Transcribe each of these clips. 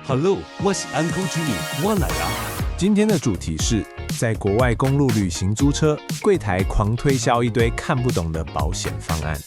Hello， 我是 Uncle Jimmy， 我来啦。今天的主题是在国外公路旅行租车，柜台狂推销一堆看不懂的保险方案。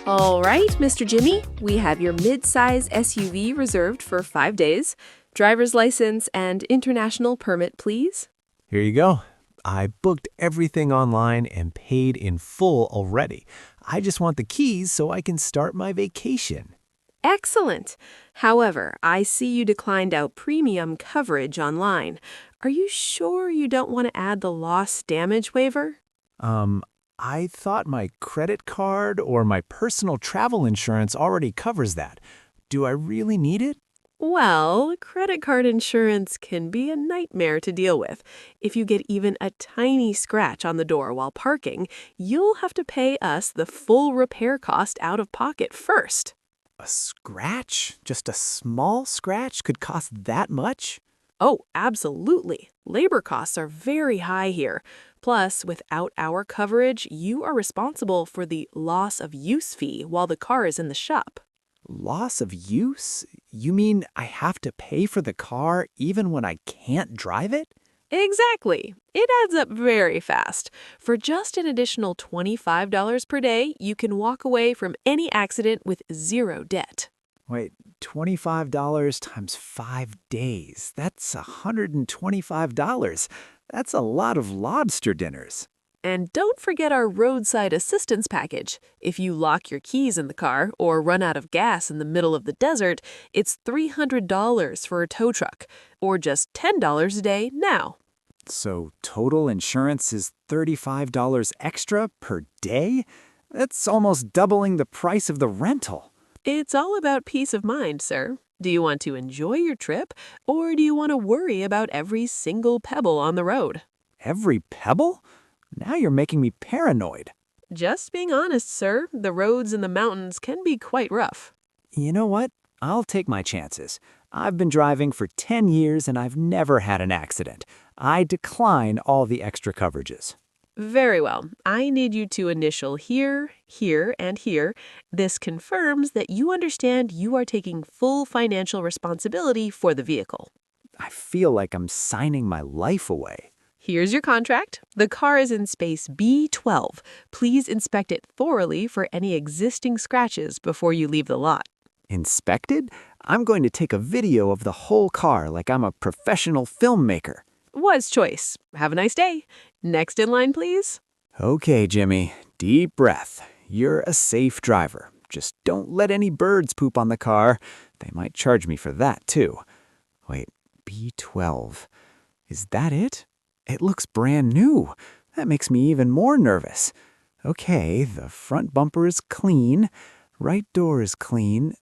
All right, Mr. Jimmy, we have your mid-size SUV reserved for 5 days. Driver's license and international permit, please. Here you go. I booked everything online and paid in full already. I just want the keys so I can start my vacation. Excellent. However, I see you declined out premium coverage online. Are you sure you don't want to add the loss damage waiver? I thought my credit card or my personal travel insurance already covers that. Do I really need it? Well, credit card insurance can be a nightmare to deal with. If you get even a tiny scratch on the door while parking, you'll have to pay us the full repair cost out of pocket first. A scratch? Just a small scratch could cost that much? Oh, absolutely. Labor costs are very high here. Plus, without our coverage, you are responsible for the loss of use fee while the car is in the shop. Loss of use? You mean I have to pay for the car even when I can't drive it? Exactly. It adds up very fast. For just an additional $25 per day, you can walk away from any accident with zero debt. Wait, $25 times 5 days. That's $125. That's a lot of lobster dinners. And don't forget our roadside assistance package. If you lock your keys in the car or run out of gas in the middle of the desert, it's $300 for a tow truck, or just $10 a day now. So total insurance is $35 extra per day? That's almost doubling the price of the rental. It's all about peace of mind, sir. Do you want to enjoy your trip, or do you want to worry about every single pebble on the road? Every pebble? Now you're making me paranoid. Just being honest, sir, the roads in the mountains can be quite rough. You know what? I'll take my chances. I've been driving for 10 years and I've never had an accident. I decline all the extra coverages. Very well. I need you to initial here, here, and here. This confirms that you understand you are taking full financial responsibility for the vehicle. I feel like I'm signing my life away. Here's your contract. The car is in space B12. Please inspect it thoroughly for any existing scratches before you leave the lot. Inspected? I'm going to take a video of the whole car like I'm a professional filmmaker. Was choice. Have a nice day. Next in line, please. Okay, Jimmy. Deep breath. You're a safe driver. Just don't let any birds poop on the car. They might charge me for that, too. Wait, B12. Is that it? It looks brand new. That makes me even more nervous. Okay, the front bumper is clean. Right door is clean.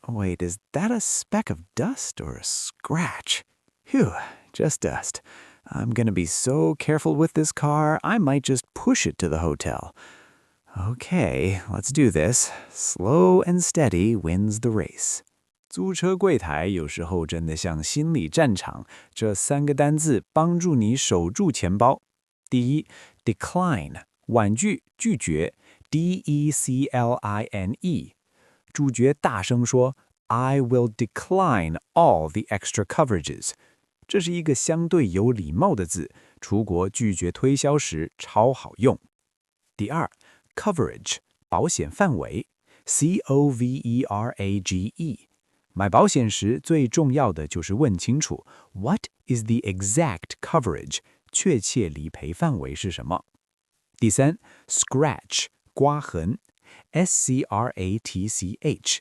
Wait, is that a speck of dust or a scratch? Phew, just dust. I'm gonna be so careful with this car, I might just push it to the hotel. Okay, let's do this. Slow and steady wins the race. 租车柜台有时候真的像心理战场，这3个单字帮助你守住钱包。第一 ，decline 婉拒拒绝 ，D-E-C-L-I-N-E。主角大声说 ：“I will decline all the extra coverages。”这是一个相对有礼貌的字，出国拒绝推销时超好用。第二 ，coverage 保险范围 ，C-O-V-E-R-A-G-E。买保险时最重要的就是问清楚 What is the exact coverage？ 确切理赔范围是什么？第三 ，scratch 刮痕 ，S-C-R-A-T-C-H。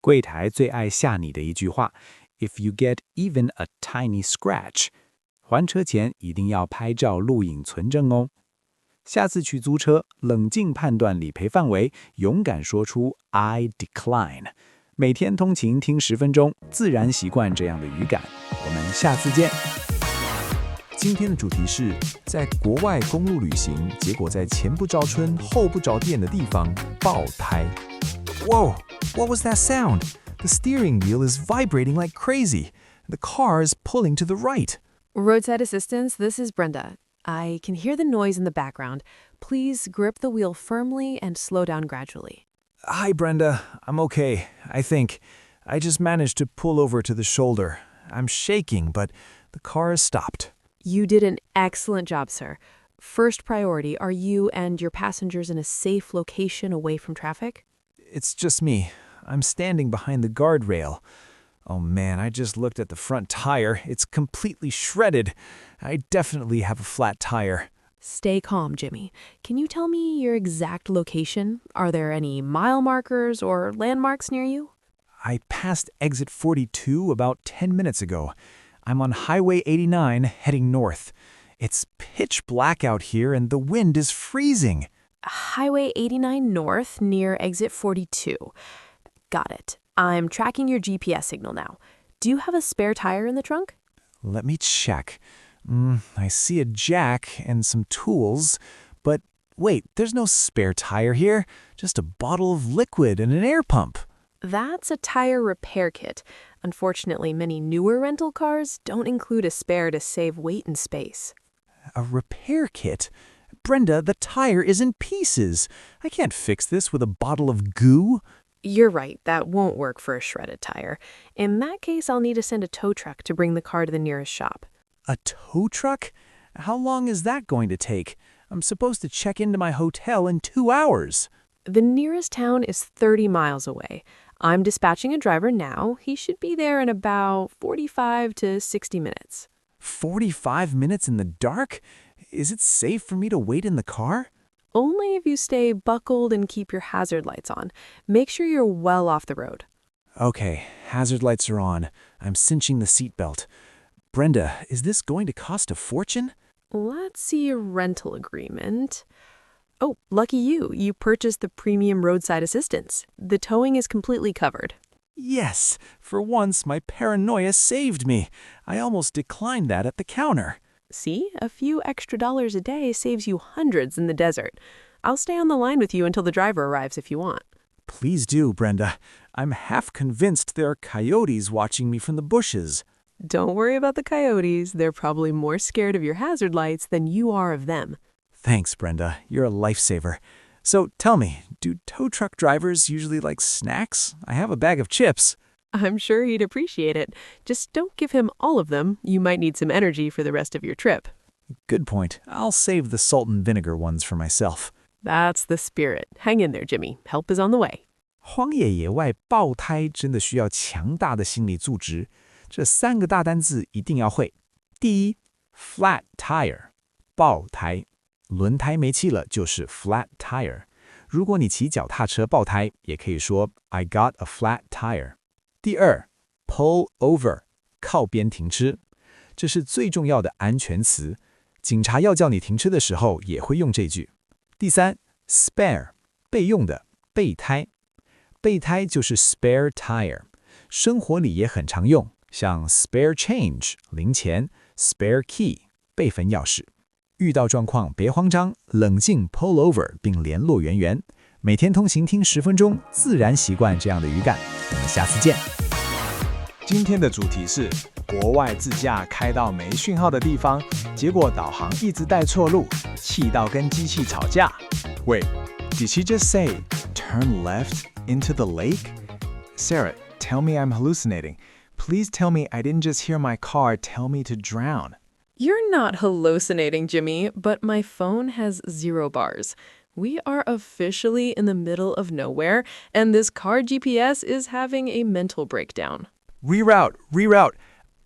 柜台最爱吓你的一句话 If you get even a tiny scratch， 还车前一定要拍照录影存证哦。下次去租车，冷静判断理赔范围，勇敢说出 I decline。每天通勤听10分钟，自然习惯这样的语感。我们下次见。今天的主题是在国外公路旅行，结果在前不着村后不着店的地方爆胎。Whoa! What was that sound? The steering wheel is vibrating like crazy. The car is pulling to the right. Roadside assistance, this is Brenda. I can hear the noise in the background. Please grip the wheel firmly and slow down gradually. Hi, Brenda. I'm okay, I think. I just managed to pull over to the shoulder. I'm shaking, but the car has stopped. You did an excellent job, sir. First priority, are you and your passengers in a safe location away from traffic? It's just me. I'm standing behind the guardrail. Oh man, I just looked at the front tire. It's completely shredded. I definitely have a flat tire. Stay calm, Jimmy. Can you tell me your exact location? Are there any mile markers or landmarks near you? I passed exit 42 about 10 minutes ago. I'm on Highway 89 heading north. It's pitch black out here and the wind is freezing. Highway 89 North near exit 42. Got it. I'm tracking your GPS signal now. Do you have a spare tire in the trunk? Let me check. I see a jack and some tools, but wait, there's no spare tire here. Just a bottle of liquid and an air pump. That's a tire repair kit. Unfortunately, many newer rental cars don't include a spare to save weight and space. A repair kit? Brenda, the tire is in pieces. I can't fix this with a bottle of goo. You're right, that won't work for a shredded tire. In that case, I'll need to send a tow truck to bring the car to the nearest shop. A tow truck? How long is that going to take? I'm supposed to check into my hotel in 2 hours. The nearest town is 30 miles away. I'm dispatching a driver now. He should be there in about 45 to 60 minutes. 45 minutes in the dark? Is it safe for me to wait in the car? Only if you stay buckled and keep your hazard lights on. Make sure you're well off the road. Okay, hazard lights are on. I'm cinching the seatbelt. Brenda, is this going to cost a fortune? Let's see your rental agreement. Oh, lucky you. You purchased the premium roadside assistance. The towing is completely covered. Yes, for once my paranoia saved me. I almost declined that at the counter. See, a few extra dollars a day saves you hundreds in the desert. I'll stay on the line with you until the driver arrives if you want. Please do, Brenda. I'm half convinced there are coyotes watching me from the bushes. Don't worry about the coyotes. They're probably more scared of your hazard lights than you are of them. Thanks, Brenda. You're a lifesaver. So tell me, do tow truck drivers usually like snacks? I have a bag of chips. I'm sure he'd appreciate it. Just don't give him all of them. You might need some energy for the rest of your trip. Good point. I'll save the salt and vinegar ones for myself. That's the spirit. Hang in there, Jimmy. Help is on the way. 荒野野外爆胎真的需要强大的心理素质。这3个大单字一定要会。第一 ，flat tire， 爆胎，轮胎没气了就是 flat tire。如果你骑脚踏车爆胎，也可以说 I got a flat tire。第二 ，pull over， 靠边停车，这是最重要的安全词。警察要叫你停车的时候也会用这句。第三 ，spare， 备用的，备胎。备胎就是 spare tire， 生活里也很常用。像 spare change 零钱 spare key 备份钥匙。遇到状况别慌张，冷静 pull over 并联络人员。每天通勤听10分钟，自然习惯这样的语感。我们下次见。今天的主题是国外自驾开到没讯号的地方，结果导航一直带错路，气到跟机器吵架。Wait, did she just say turn left into the lake? Sarah, tell me I'm hallucinating.Please tell me I didn't just hear my car tell me to drown. You're not hallucinating, Jimmy, but my phone has 0 bars. We are officially in the middle of nowhere, and this car GPS is having a mental breakdown. Reroute.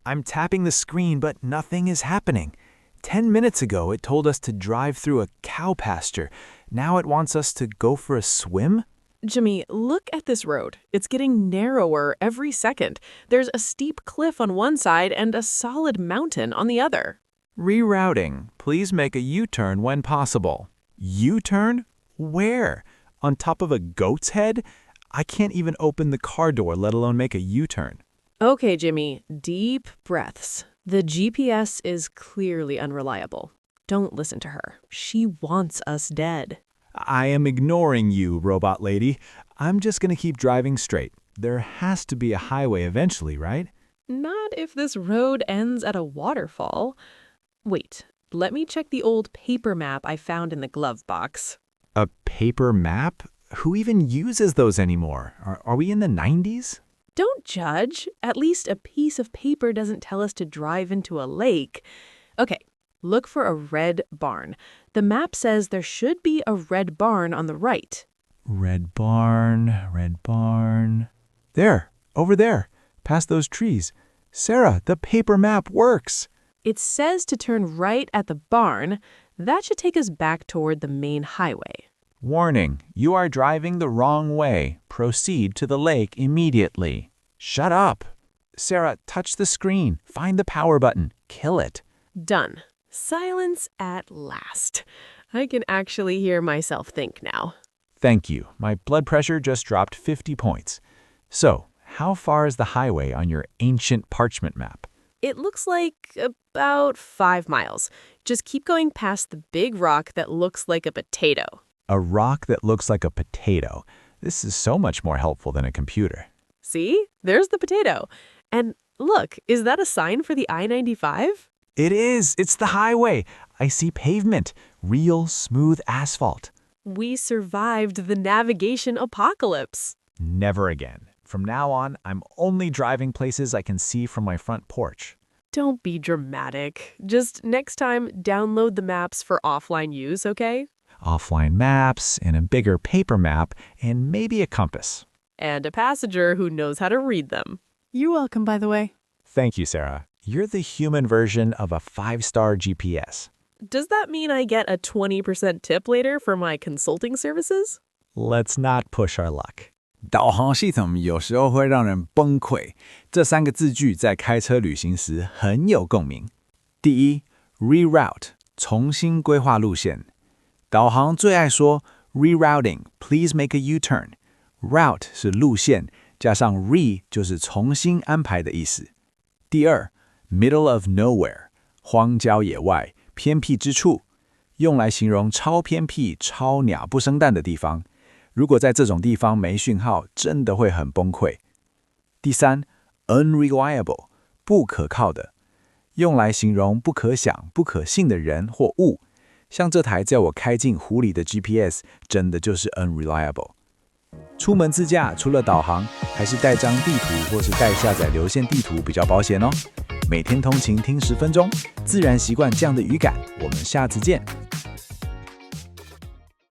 I'm tapping the screen, but nothing is happening. 10 minutes ago, it told us to drive through a cow pasture. Now it wants us to go for a swim? Jimmy, look at this road. It's getting narrower every second. There's a steep cliff on one side and a solid mountain on the other. Rerouting. Please make a U-turn when possible. U-turn? Where? On top of a goat's head? I can't even open the car door, let alone make a U-turn. Okay, Jimmy, deep breaths. The GPS is clearly unreliable. Don't listen to her. She wants us dead. I am ignoring you, robot lady. I'm just going to keep driving straight. There has to be a highway eventually, right? Not if this road ends at a waterfall. Wait, let me check the old paper map I found in the glove box. A paper map? Who even uses those anymore? Are we in the 90s? Don't judge. At least a piece of paper doesn't tell us to drive into a lake. Okay, look for a red barn. The map says there should be a red barn on the right. Red barn, red barn. There, over there, past those trees. Sarah, the paper map works. It says to turn right at the barn. That should take us back toward the main highway. Warning, you are driving the wrong way. Proceed to the lake immediately. Shut up. Sarah, touch the screen. Find the power button. Kill it. Done. Silence at last. I can actually hear myself think now. Thank you. My blood pressure just dropped 50 points. So, how far is the highway on your ancient parchment map? It looks like about 5 miles. Just keep going past the big rock that looks like a potato. A rock that looks like a potato. This is so much more helpful than a computer. See? There's the potato. And look, is that a sign for the I-95? It is. It's the highway. I see pavement. Real smooth asphalt. We survived the navigation apocalypse. Never again. From now on, I'm only driving places I can see from my front porch. Don't be dramatic. Just next time, download the maps for offline use, okay? Offline maps, and a bigger paper map, and maybe a compass. And a passenger who knows how to read them. You're welcome, by the way. Thank you, Sarah. You're the human version of a 5-star GPS. Does that mean I get a 20% tip later for my consulting services? Let's not push our luck. 导航系统有时候会让人崩溃。这3个字句在开车旅行时很有共鸣。第一 ，Reroute 重新规划路线。导航最爱说 Rerouting, please make a U-turn. Route 是路线，加上 re 就是重新安排的意思。第二 ，Middle of nowhere 荒郊野外、偏僻之处，用来形容超偏僻、超鸟不生蛋的地方。如果在这种地方没讯号，真的会很崩溃。第三 ，Unreliable 不可靠的，用来形容不可想、不可信的人或物。像这台叫我开进湖里的 GPS， 真的就是 unreliable。出门自驾，除了导航，还是带张地图或是带下载流线地图比较保险哦。每天通勤听10分钟，自然习惯这样的语感。我们下次见。